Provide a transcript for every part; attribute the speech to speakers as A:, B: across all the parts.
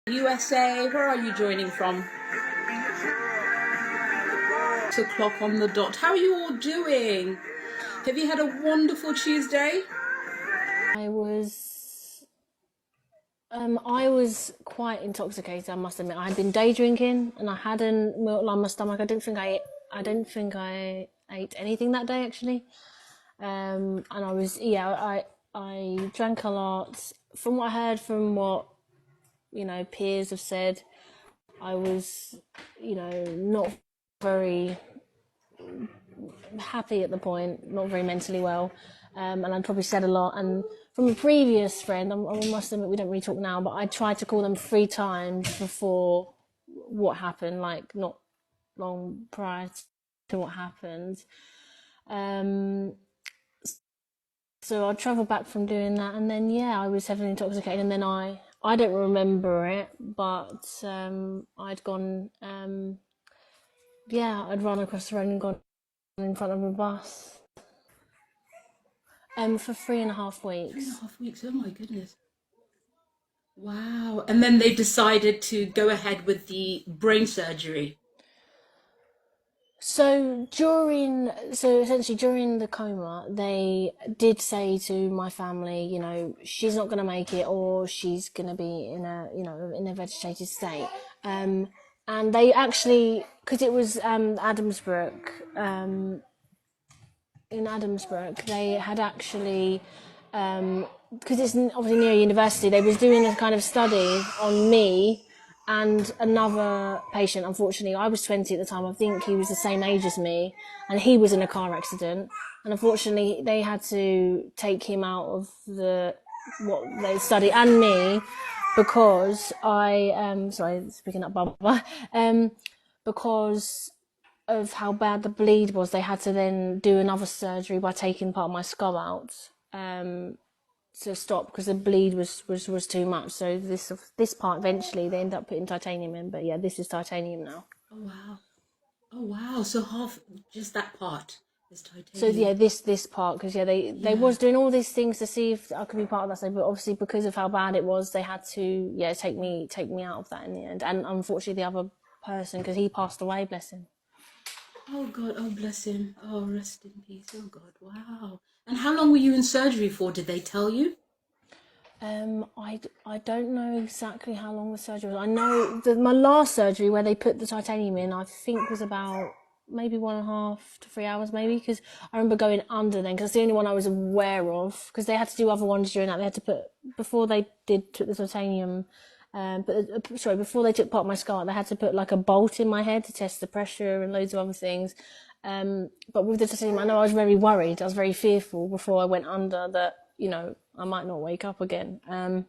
A: USA, where are you joining from? 8 o'clock on the dot. How are you all doing? Have you had a wonderful Tuesday?
B: I was quite intoxicated, I must admit. I had been day drinking and I hadn't milk on my stomach. I don't think I ate anything that day actually. And I drank a lot. From what I heard, from what peers have said, I was not very happy at the point, not very mentally well, and I'd probably said a lot. And from a previous friend, I must admit we don't really talk now, but I tried to call them 3 times before what happened, like not long prior to what happened. Um, so I travelled back from doing that, and then I was heavily intoxicated, and then I don't remember it, but I'd gone, I'd run across the road and gone in front of a bus. For 3.5 weeks.
A: 3.5 weeks, oh my goodness. Wow. And then they decided to go ahead with the brain surgery.
B: So essentially during the coma, they did say to my family, she's not going to make it, or she's going to be in a vegetative state. And they actually, because it was in Adamsbrook, they had actually, because it's obviously near a university, they was doing a kind of study on me and another patient. Unfortunately, I was 20 at the time. I think he was the same age as me, and he was in a car accident. And unfortunately, they had to take him out of what they study, and me, because sorry, speaking up, Barbara, because of how bad the bleed was, they had to then do another surgery by taking part of my skull out to stop, because the bleed was too much. So this part, eventually they end up putting titanium in, but this is titanium now.
A: Oh wow. Oh wow. So half, just that part is
B: So
A: titanium.
B: this part, because they was doing all these things to see if I could be part of that side, but obviously because of how bad it was, they had to take me out of that in the end. And unfortunately the other person, because he passed away, bless him.
A: Oh God, oh bless him. Oh, rest in peace. Oh God, wow. And how long were you in surgery for? Did they tell you?
B: I don't know exactly how long the surgery was. I know my last surgery, where they put the titanium in, I think was about maybe 1.5 to 3 hours, maybe, because I remember going under then, because it's the only one I was aware of, because they had to do other ones during that. They had to put, before they took the titanium, before they took part of my skull, they had to put like a bolt in my head to test the pressure and loads of other things. But with the titanium, I know I was very worried. I was very fearful before I went under that, I might not wake up again. And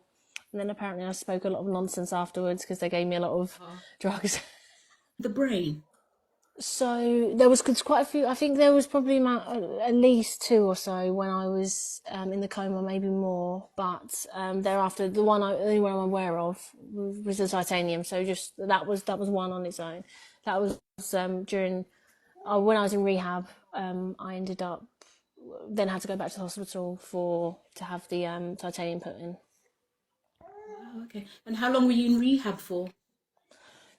B: then apparently I spoke a lot of nonsense afterwards, because they gave me a lot of drugs.
A: The brain.
B: So there was quite a few. I think there was probably at least 2 or so when I was in the coma, maybe more. But thereafter, the only one I'm aware of was the titanium. So just that was one on its own. That was during when I was in rehab. I ended up then had to go back to the hospital to have the titanium put in.
A: Wow, okay. And how long were you in rehab for?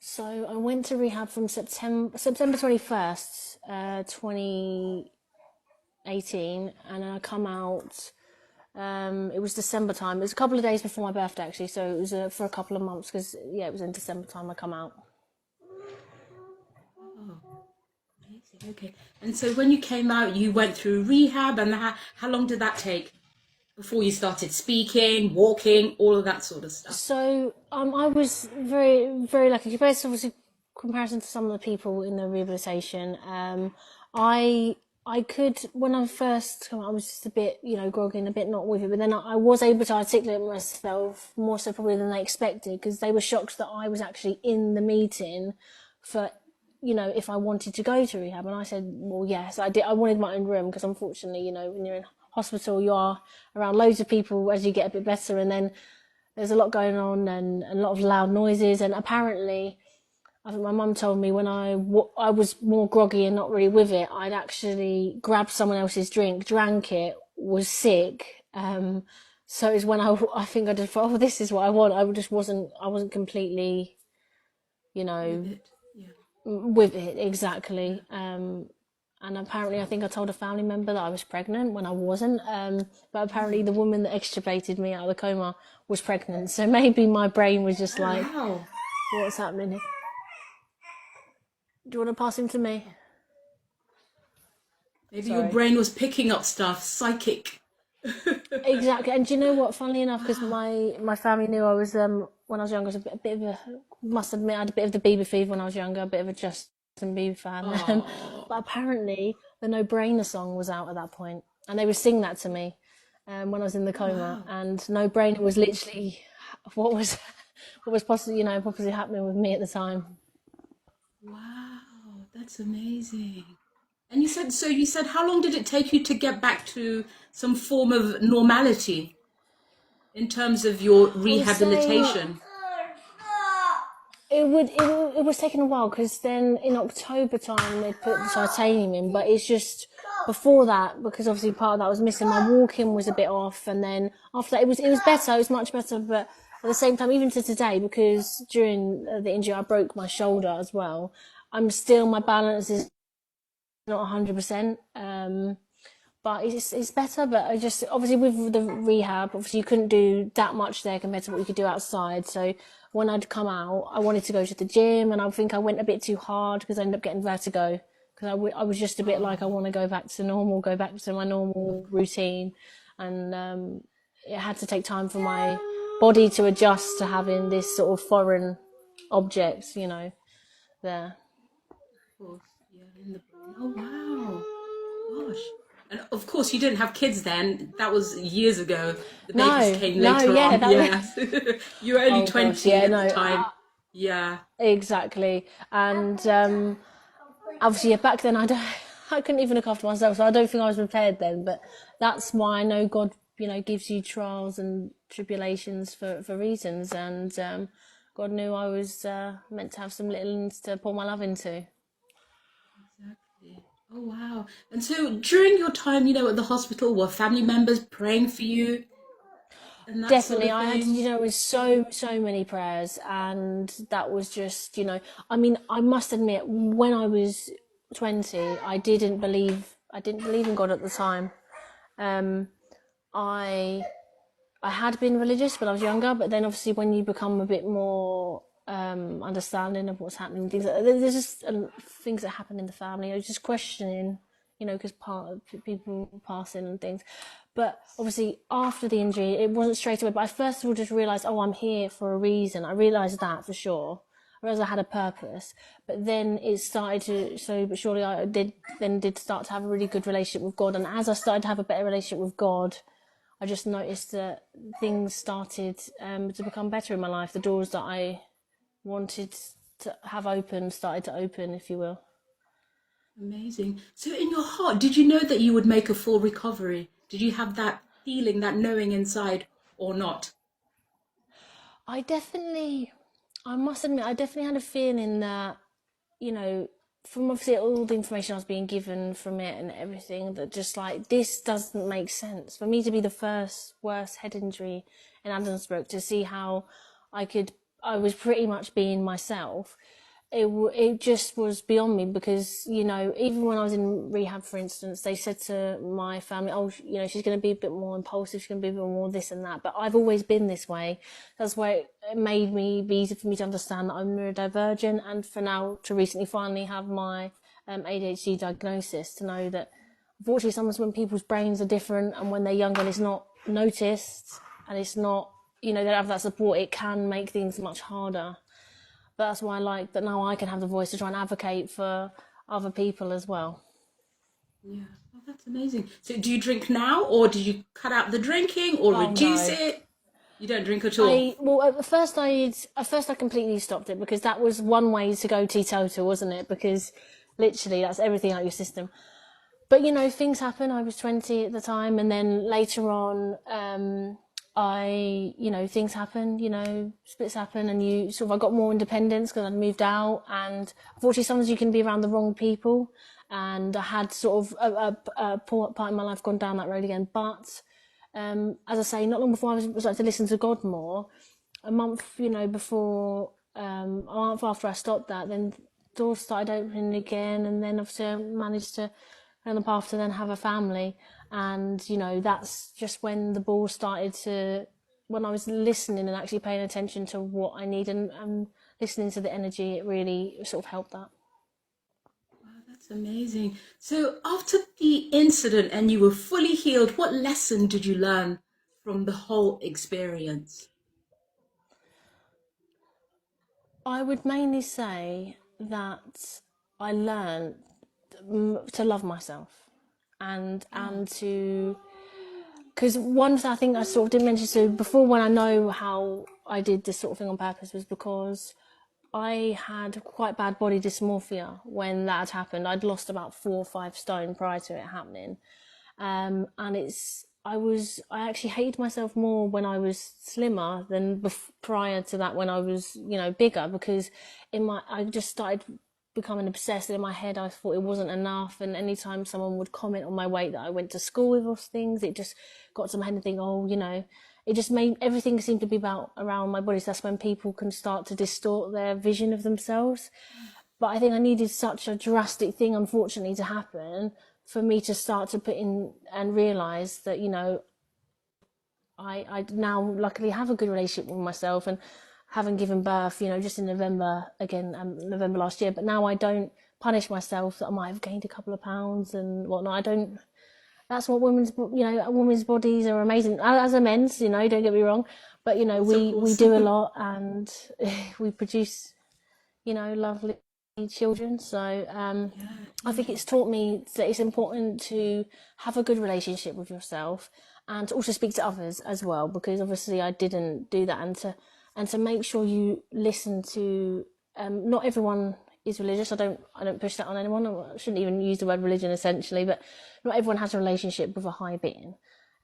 B: So I went to rehab from September 21st, 2018, and then I come out. It was December time. It was a couple of days before my birthday, actually. So it was for a couple of months, because it was in December time I come out.
A: Oh, amazing. Okay. And so when you came out, you went through rehab, and how long did that take before you started speaking, walking, all of that sort of stuff?
B: So I was very, very lucky. Compared to, obviously, comparison to some of the people in the rehabilitation, I could, when I first come out, I was just a bit, groggy and a bit not with it. But then I was able to articulate myself more so probably than they expected, because they were shocked that I was actually in the meeting for, if I wanted to go to rehab. And I said, well, yes, I did. I wanted my own room, because unfortunately, when you're in hospital, you are around loads of people as you get a bit better, and then there's a lot going on and a lot of loud noises. And apparently, I think my mum told me when I was more groggy and not really with it, I'd actually grabbed someone else's drink, drank it, was sick, So it's when I think I just thought, oh, this is what I want. I wasn't completely, you
A: with
B: know,
A: it. Yeah.
B: with it exactly. And apparently, I think I told a family member that I was pregnant when I wasn't. But apparently, the woman that extubated me out of the coma was pregnant. So maybe my brain was just
A: Oh
B: like,
A: wow.
B: what's happening here? Do you want to pass him to me?
A: Maybe your
B: Sorry.
A: brain was picking up stuff, psychic.
B: Exactly. And do you know what? Funnily enough, because
A: Wow.
B: my family knew I was when I was younger, I was a bit of a, must admit, I had a bit of the Bieber fever when I was younger, a bit of a Justin Bieber fan.
A: Oh,
B: But apparently, the No Brainer song was out at that point, and they would sing that to me when I was in the coma.
A: wow.
B: And No Brainer was literally what was what was possibly possibly happening with me at the time.
A: Wow, that's amazing. And you said, how long did it take you to get back to some form of normality in terms of your
B: I would say
A: rehabilitation?
B: it was taking a while because then in October time they put the titanium in, but it's just before that because obviously part of that was missing. My walking was a bit off, and then after that it was better. It was much better, but at the same time, even to today, because during the injury I broke my shoulder as well. I'm still my balance is not 100%. But it's better. But I just obviously with the rehab, obviously you couldn't do that much there compared to what you could do outside. So when I'd come out, I wanted to go to the gym, and I think I went a bit too hard because I ended up getting vertigo. Because I was just a bit like I
A: Oh,
B: want to go back to normal, go back to my normal routine, and it had to take time for my body to adjust to having this sort of foreign object, there.
A: of course. Yeah, in the brain. Oh, wow. Gosh. And of course, you didn't have kids then. That was years ago. The babies
B: No,
A: came
B: no,
A: later
B: yeah,
A: on.
B: that was.
A: Yes. You were only
B: Oh gosh, yeah,
A: 20 at
B: no,
A: the time. Yeah.
B: exactly. And obviously, yeah, back then I couldn't even look after myself, so I don't think I was prepared then. But that's why I know God, gives you trials and tribulations for reasons, and God knew I was meant to have some little ones to pour my love into.
A: Exactly. Oh, wow. And so during your time, at the hospital, were family members praying for you and that sort
B: Definitely,
A: of
B: I had to,
A: thing?
B: it was so many prayers, and that was just, I mean, I must admit, when I was 20, I didn't believe in God at the time. Um, I I had been religious when I was younger, but then obviously when you become a bit more understanding of what's happening, there's just things that happen in the family. I was just questioning, because part of people passing and things. But obviously after the injury, it wasn't straight away. But I first of all just realised, oh, I'm here for a reason. I realised that for sure. I realised I had a purpose. But then it started to, so but surely I did start to have a really good relationship with God. And as I started to have a better relationship with God, I just noticed that things started to become better in my life. The doors that I wanted to have open started to open, if you will.
A: Amazing. So in your heart, did you know that you would make a full recovery? Did you have that feeling, that knowing inside or not?
B: I definitely, I must admit, I definitely had a feeling that, you know, from obviously all the information I was being given from it and everything, that just like, this doesn't make sense. For me to be the first worst head injury in Adamsbrook, to see how I could, I was pretty much being myself. It just was beyond me because, even when I was in rehab, for instance, they said to my family, oh, she's going to be a bit more impulsive, she's going to be a bit more this and that. But I've always been this way. That's why it made me be easy for me to understand that I'm neurodivergent, and for now to recently finally have my ADHD diagnosis, to know that unfortunately sometimes when people's brains are different and when they're younger and it's not noticed and it's not, they don't have that support, it can make things much harder. But that's why I like that now I can have the voice to try and advocate for other people as well.
A: Yeah. Oh, that's amazing. So do you drink now or did you cut out the drinking or
B: Oh
A: reduce
B: no.
A: it? You don't drink at all.
B: At first I completely stopped it because that was one way to go teetotal, wasn't it? Because literally that's everything out of your system. But things happen. I was 20 at the time, and then later on, things happen. Splits happen, and I got more independence because I'd moved out, and unfortunately, sometimes you can be around the wrong people, and I had sort of a part in my life gone down that road again. But as I say, not long before I was starting to listen to God more, a month, before, a month after I stopped that, then doors started opening again, and then obviously I managed to on the path to then have a family, and that's just when the ball started to, when I was listening and actually paying attention to what I need, and listening to the energy, it really sort of helped that.
A: That's amazing. So after the incident and you were fully healed, what lesson did you learn from the whole experience?
B: I would mainly say that I learned to love myself, and to, because one thing I think I sort of didn't mention, so before, when I know how I did this sort of thing on purpose, was because I had quite bad body dysmorphia when that had happened. I'd lost about 4 or 5 stone prior to it happening. And I actually hated myself more when I was slimmer than prior to that, when I was, bigger, because I just started becoming obsessed. In my head, I thought it wasn't enough. And anytime someone would comment on my weight that I went to school with or things, it just got to my head and think, oh, it just made everything seem to be about around my body. So that's when people can start to distort their vision of themselves. But I think I needed such a drastic thing, unfortunately, to happen for me to start to put in and realise that, I now luckily have a good relationship with myself, and having given birth, just in November, again, November last year. But now I don't punish myself that I might have gained a couple of pounds and whatnot. I don't. That's what women's bodies are amazing, as are men's. Don't get me wrong, but we do a lot, and we produce, lovely children. So I think it's taught me that it's important to have a good relationship with yourself, and to also speak to others as well, because obviously I didn't do that, and to make sure you listen to, not everyone is religious. I don't push that on anyone. I shouldn't even use the word religion, essentially, but not everyone has a relationship with a high being.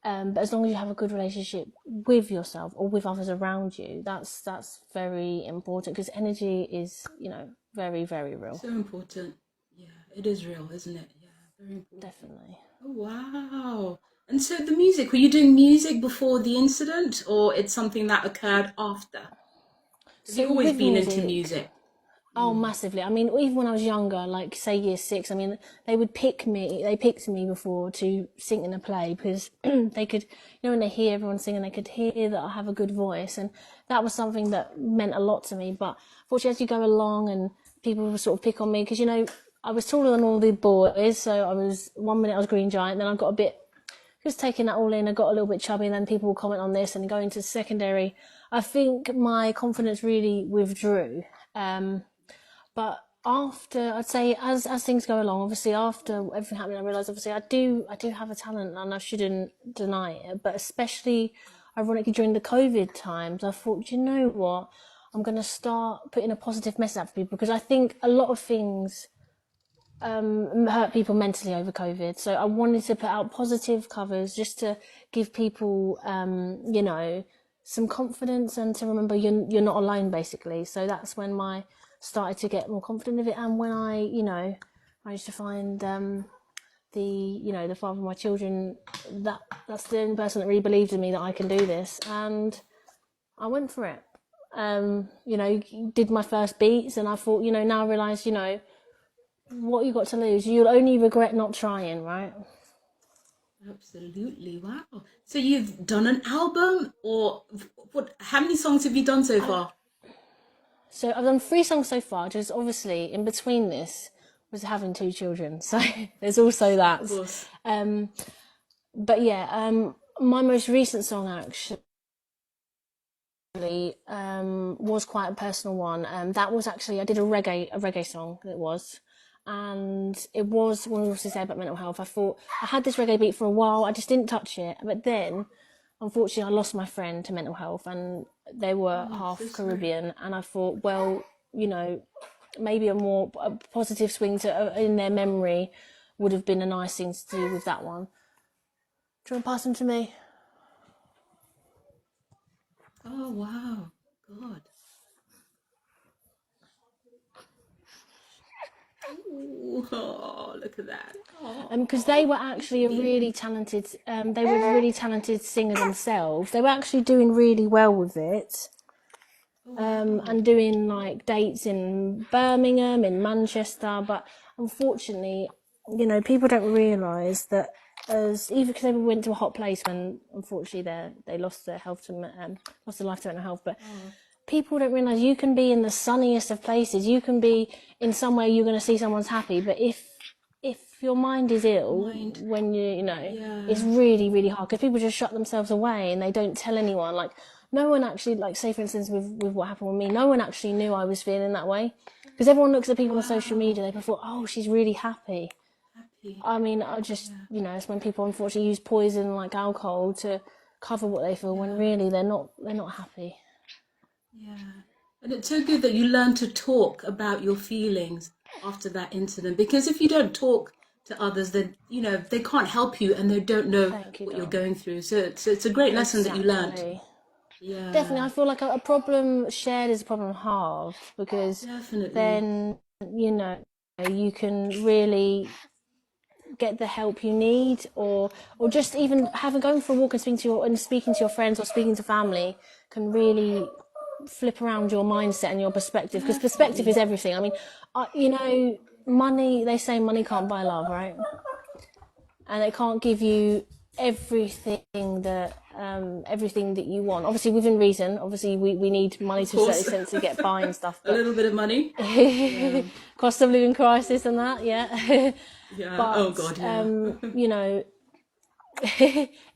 B: But as long as you have a good relationship with yourself or with others around you, that's very important, because energy is, very, very real.
A: So important. Yeah, it is real, isn't it? Yeah, very important.
B: Definitely.
A: Oh, wow. And so the music, were you doing music before the incident, or it's something that occurred after? Have you
B: So
A: always
B: with
A: been into
B: music,
A: music?
B: oh, massively. I mean, even when I was younger, like say year 6, I mean, they picked me before to sing in a play, because they could, when they hear everyone singing, they could hear that I have a good voice. And that was something that meant a lot to me. But fortunately, as you go along and people will sort of pick on me, because, I was taller than all the boys. So one minute I was green giant, then I got a bit, just taking that all in, I got a little bit chubby, and then people will comment on this, and going to secondary, I think my confidence really withdrew. But after, I'd say, as things go along, obviously after everything happened, I realised obviously I do have a talent, and I shouldn't deny it. But especially, ironically, during the COVID times, I thought, you know what, I'm going to start putting a positive message out for people, because I think a lot of things hurt people mentally over COVID. So I wanted to put out positive covers, just to give people, some confidence, and to remember you're not alone, basically. So that's when I started to get more confident of it, and when I managed to find the father of my children, that's the only person that really believed in me that I can do this, and I went for it. Did my first beats, and I thought, now I realise, what you got to lose? You'll only regret not trying, right?
A: Absolutely. Wow. So you've done an album, or what? How many songs have you done so far?
B: So I've done 3 songs so far. Just obviously in between this was having 2 children, so there's also that.
A: Of course.
B: But yeah, my most recent song actually was quite a personal one. That was actually, I did a reggae song. It was. And it was, when we also say about mental health, I thought I had this reggae beat for a while, I just didn't touch it. But then, unfortunately, I lost my friend to mental health, and they were half
A: So
B: Caribbean. And I thought, well, maybe a positive swing in their memory would have been a nice thing to do with that one. Do you want to pass them to me?
A: Oh, wow. God. Oh, look at that. Oh,
B: Because they were actually a really talented, they were a really talented singer themselves. They were actually doing really well with it.
A: wow.
B: And doing like dates in Birmingham, in Manchester, but unfortunately, people don't realise that as even because they went to a hot place when unfortunately they lost their health to lost their life to mental health, but
A: Oh,
B: people don't realise you can be in the sunniest of places, you can be in somewhere you're going to see someone's happy, but if your mind is ill
A: mind.
B: when it's
A: Yeah.
B: really really hard because people just shut themselves away and they don't tell anyone. Like no one actually, like say for instance with what happened with me, no one actually knew I was feeling that way because everyone looks at people on social
A: Wow.
B: media, they thought, oh, she's really happy.
A: Happy.
B: I mean, I just,
A: Yeah.
B: it's when people unfortunately use poison like alcohol to cover what they feel when
A: Yeah.
B: really they're not happy.
A: Yeah. And it's so good that you learn to talk about your feelings after that incident because if you don't talk to others, then, they can't help you and they don't know
B: Thank you,
A: what you're
B: darling.
A: going through. So it's a great lesson that you learned.
B: Exactly. Definitely,
A: Yeah,
B: I feel like a problem shared is a problem halved because
A: definitely.
B: then, you know, you can really get the help you need, or just even having going for a walk and speaking to your friends or speaking to family can really flip around your mindset and your perspective because perspective is
A: Definitely.
B: everything. I mean, money. They say money can't buy love, right? And it can't give you everything that you want. Obviously, within reason. Obviously, we need money
A: Of
B: to a certain
A: course.
B: extent to get by and stuff.
A: A
B: But
A: little bit of money. Yeah.
B: cost of living crisis and that, yeah.
A: Yeah. Oh
B: But
A: God, yeah.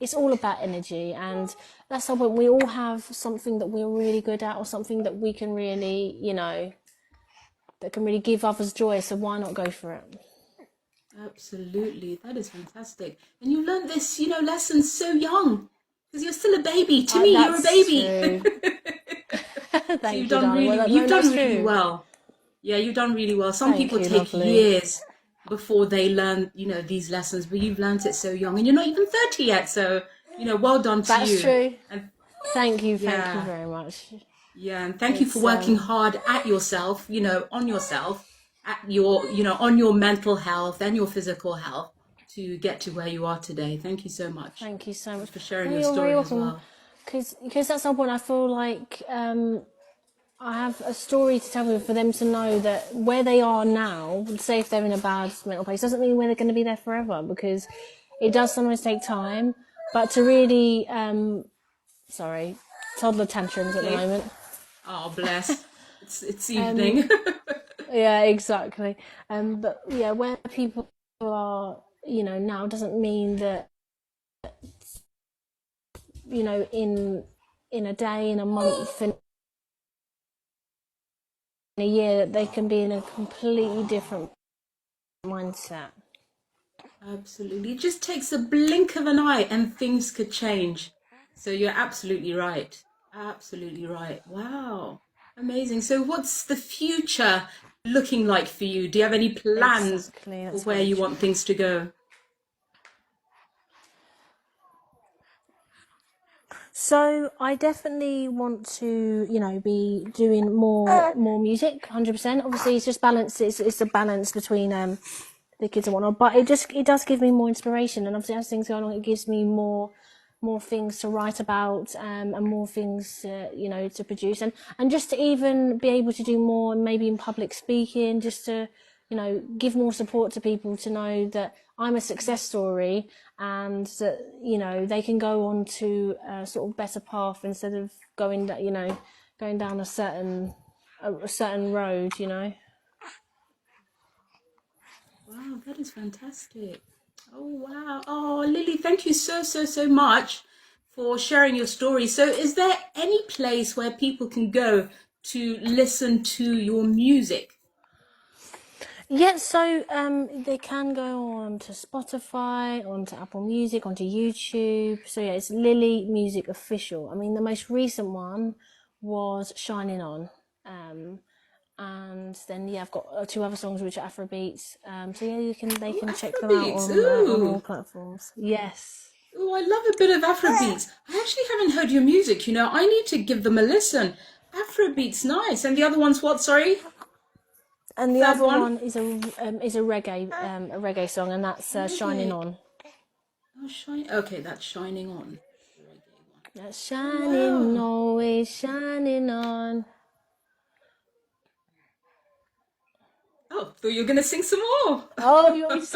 B: it's all about energy, and that's how we all have something that we're really good at, or something that we can really, that can really give others joy. So why not go for it?
A: Absolutely. That is fantastic. And you learned this, lesson so young. Because you're still a baby. To me, you're a
B: That's
A: baby.
B: true.
A: So
B: Thank you, darling. Well,
A: you've
B: no,
A: done
B: that's
A: really
B: true.
A: well. Yeah, you've done really well. Some
B: Thank
A: people
B: you,
A: take
B: lovely.
A: years before they learn, these lessons, but you've learned it so young and you're not even 30 yet. So, well done to
B: That's
A: you.
B: true.
A: And
B: Thank you
A: yeah,
B: very much.
A: yeah. And thank you for
B: It's
A: working hard at yourself, on yourself, at on your mental health and your physical health to get to where you are today. Thank you so much
B: Thank you so much.
A: for sharing
B: No,
A: your
B: you're very
A: story as
B: welcome.
A: well.
B: Because that's the point. I feel like I have a story to tell them for them to know that where they are now, say if they're in a bad mental place, doesn't mean they're going to be there forever because it does sometimes take time. But to really, sorry, toddler tantrums at the
A: Okay.
B: moment.
A: Oh, bless. It's evening.
B: Yeah, exactly. But yeah, where people are, now doesn't mean that, in a day, in a month, in a year, that they can be in a completely different mindset.
A: Absolutely. It just takes a blink of an eye and things could change. So you're absolutely right. Absolutely right. Wow. Amazing. So what's the future looking like for you? Do you have any plans
B: Exactly,
A: for
B: that's
A: where
B: very
A: you
B: true.
A: want things to go?
B: So I definitely want to, be doing more music, 100%. Obviously, it's just balance. It's a balance between the kids and whatnot. But it does give me more inspiration, and obviously as things go on, it gives me more things to write about, and more things to produce, and just to even be able to do more, maybe in public speaking, just to give more support to people to know that I'm a success story, and that they can go on to a sort of better path instead of going down a certain road.
A: Wow, that is fantastic. Oh, wow. Oh, Lily, thank you so, so, so much for sharing your story. So, is there any place where people can go to listen to your music?
B: Yeah, so they can go on to Spotify, onto Apple Music, onto YouTube. So yeah, it's Lily Music Official. I mean, the most recent one was Shining On. And then yeah, I've got two other songs which are Afrobeats. So yeah, they
A: Oh,
B: can check them out
A: Afrobeats.
B: on all
A: Ooh.
B: platforms. Yes.
A: Oh, I love a bit of Afrobeats. I actually haven't heard your music, I need to give them a listen. Afrobeats, nice. And the other one's what, sorry?
B: And the
A: Third
B: other
A: one?
B: one is a reggae song, and that's "Shining
A: Reggae.
B: On."
A: Oh, shine. Okay, that's Shining On. The reggae one.
B: That's
A: Oh,
B: shining,
A: wow.
B: always shining on.
A: Oh, thought you were going to sing some more.
B: Oh, you want me to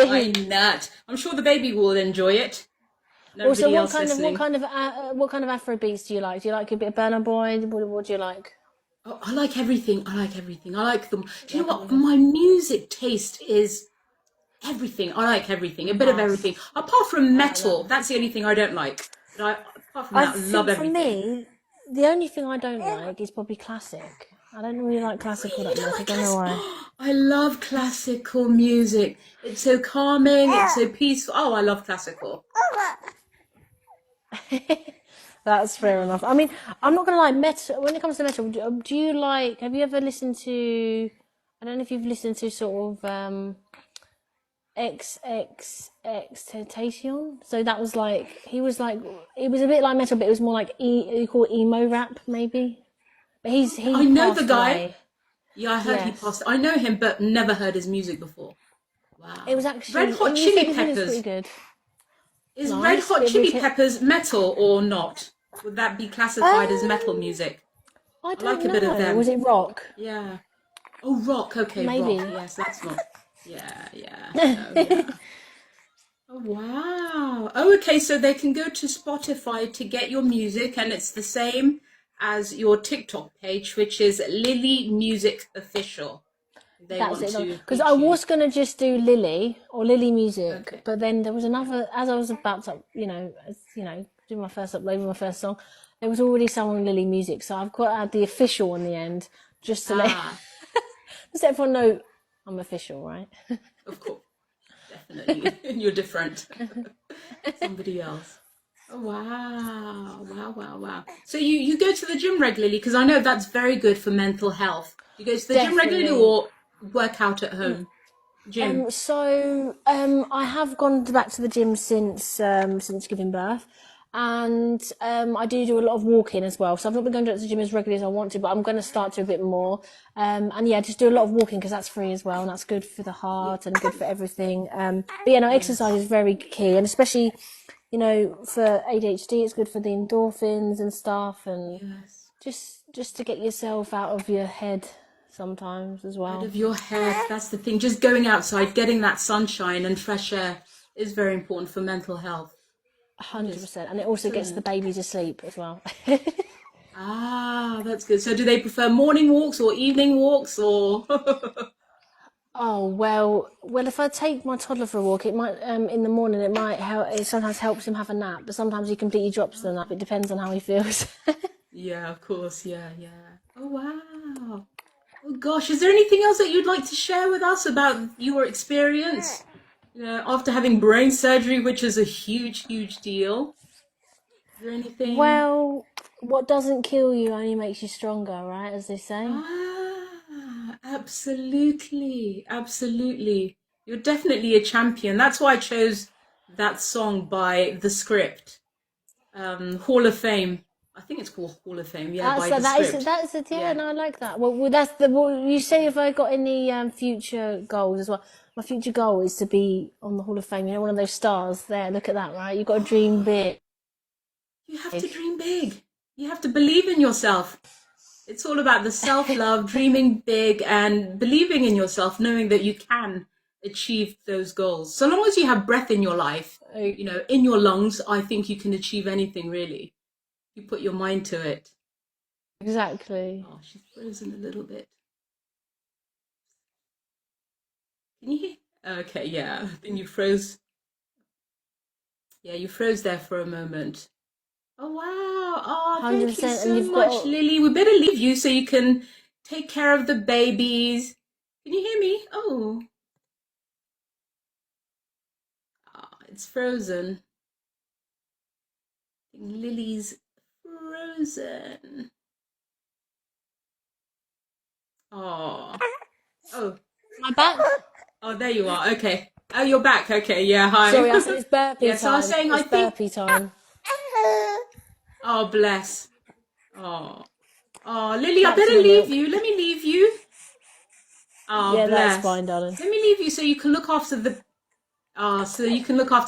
A: Why
B: sing?
A: not? I'm sure the baby will enjoy it. And
B: Also,
A: everybody else listening.
B: what kind of Afro beats do you like? Do you like a bit of Burna Boy? What do you like?
A: Oh, I like everything. I like everything. I like them. Do you know
B: Like
A: what?
B: everything.
A: My music taste is everything. I like everything. A bit of
B: Nice.
A: everything. Apart from
B: I like that.
A: metal. That's the only thing I don't like. But apart from
B: I
A: that, I love
B: think for
A: everything.
B: me, the only thing I don't like is probably classic. I don't really like classical
A: Really? You
B: that
A: don't
B: much. I
A: like
B: don't know
A: classical?
B: why.
A: I love classical music. It's so calming. It's so peaceful. Oh, I love classical.
B: That's fair
A: Oh.
B: enough. I mean, I'm not gonna lie. Metal. When it comes to metal, do you like? Have you ever listened to? I don't know if you've listened to sort of XXX Temptation. So that was like he was like it was a bit like metal, but it was more like you call it emo rap maybe. But he
A: I know the
B: passed
A: guy.
B: away.
A: Yeah, I heard he
B: Yes,
A: passed. I know him, but never heard his music before.
B: it was
A: Wow. Red
B: actually.
A: Hot
B: You
A: Chili
B: think it's pretty
A: Peppers.
B: good.
A: Is Red
B: Nice,
A: Hot
B: bit of
A: Chili
B: British.
A: Peppers metal or not? Would that be classified as metal
B: Um,
A: music?
B: I
A: I like
B: don't
A: a bit of
B: know. Was
A: them.
B: it rock?
A: Yeah. Oh, rock. Okay,
B: Maybe.
A: rock. Yes, that's not. Yeah, yeah. No, yeah. Oh, wow. Oh, okay. So they can go to Spotify to get your music, and it's the same as your TikTok page, which is Lily Music Official. They
B: That's
A: want
B: it.
A: to
B: Because I
A: reach you.
B: was gonna just do Lily or Lily Music,
A: Okay.
B: but then there was another. As I was about to, do my first upload with my first song, there was already someone Lily Music, so I've got to add the official on the end just to let
A: Ah,
B: just let everyone know I'm official, right?
A: of course. Definitely. You're different. Somebody else. Oh, wow. Wow, wow, wow. So you go to the gym regularly because I know that's very good for mental health. You go to the gym regularly
B: Definitely.
A: or work out at home? Gym.
B: I have gone back to the gym since giving birth, and I do a lot of walking as well. So I've not been going to the gym as regularly as I want to, but I'm going to start to a bit more. And yeah, just do a lot of walking because that's free as well, and that's good for the
A: Yeah.
B: heart and good for everything. But yeah, no, exercise
A: Yes.
B: is very key, and especially for ADHD, it's good for the endorphins and stuff, and
A: Yes.
B: just to get yourself out of your head sometimes as
A: Out
B: well.
A: of your head. That's the thing. Just going outside, getting that sunshine and fresh air is very important for mental health. That is
B: 100%, and it also gets the
A: excellent.
B: baby to sleep as well.
A: Ah, that's good. So do they prefer morning walks or evening walks or?
B: Oh well. If I take my toddler for a walk, it might in the morning. It might help. It sometimes helps him have a nap, but sometimes he completely drops the nap. It depends on how he feels.
A: Yeah, of course. Yeah, yeah. Oh, wow. Oh, gosh. Is there anything else that you'd like to share with us about your experience? After having brain surgery, which is a huge, huge deal. Is there anything?
B: Well, what doesn't kill you only makes you stronger, right? As they say.
A: Absolutely. Absolutely. You're definitely a champion. That's why I chose that song by The Script. Hall of Fame. I think it's called Hall of Fame. Yeah, by The Script.
B: That's it. Yeah,
A: Yeah.
B: no, I like that. That's the. Well, you say if I got any future goals as well. My future goal is to be on the Hall of Fame. You know, one of those stars there. Look at that, right? You've got to dream big.
A: You have to dream big. You have to believe in yourself. It's all about the self love, dreaming big, and believing in yourself, knowing that you can achieve those goals. So long as you have breath in your life, in your lungs, I think you can achieve anything really. You put your mind to it.
B: Exactly.
A: Oh, she's frozen a little bit. Can you hear? Okay, yeah. I think you froze. Yeah, you froze there for a moment. Oh, wow. Oh,
B: Hundred
A: thank you
B: percent, and
A: so
B: you've
A: much,
B: got
A: Lily. We better leave you so you can take care of the babies. Can you hear me? Oh, it's frozen. Lily's frozen. Oh, oh,
B: my back.
A: oh, there you are. Okay. Oh, you're back. Okay, yeah, hi.
B: Sorry, I said it's burpee
A: Yeah, so I was
B: time.
A: saying, I
B: It's
A: think,
B: burpee time.
A: oh, bless. Oh. Oh, Lily, I
B: Capsule
A: better
B: of
A: leave
B: milk.
A: you. Let me leave you. Oh,
B: Yeah, that's
A: bless.
B: fine, darling.
A: Let me leave you so you can look after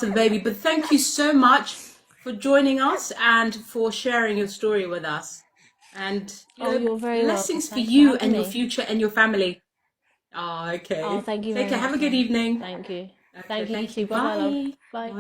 A: the baby. But thank you so much for joining us and for sharing your story with us. And
B: Oh, you're very welcome.
A: blessings for
B: Thanks for
A: you
B: having
A: and your
B: me.
A: future and your family. Oh,
B: Oh,
A: okay.
B: thank you
A: Take
B: very
A: care. Have
B: much,
A: a good
B: darling.
A: evening.
B: Thank you.
A: Okay,
B: Thank you, you
A: thank
B: too.
A: you.
B: Bye bye, love.
A: Bye.
B: Bye.
A: Bye.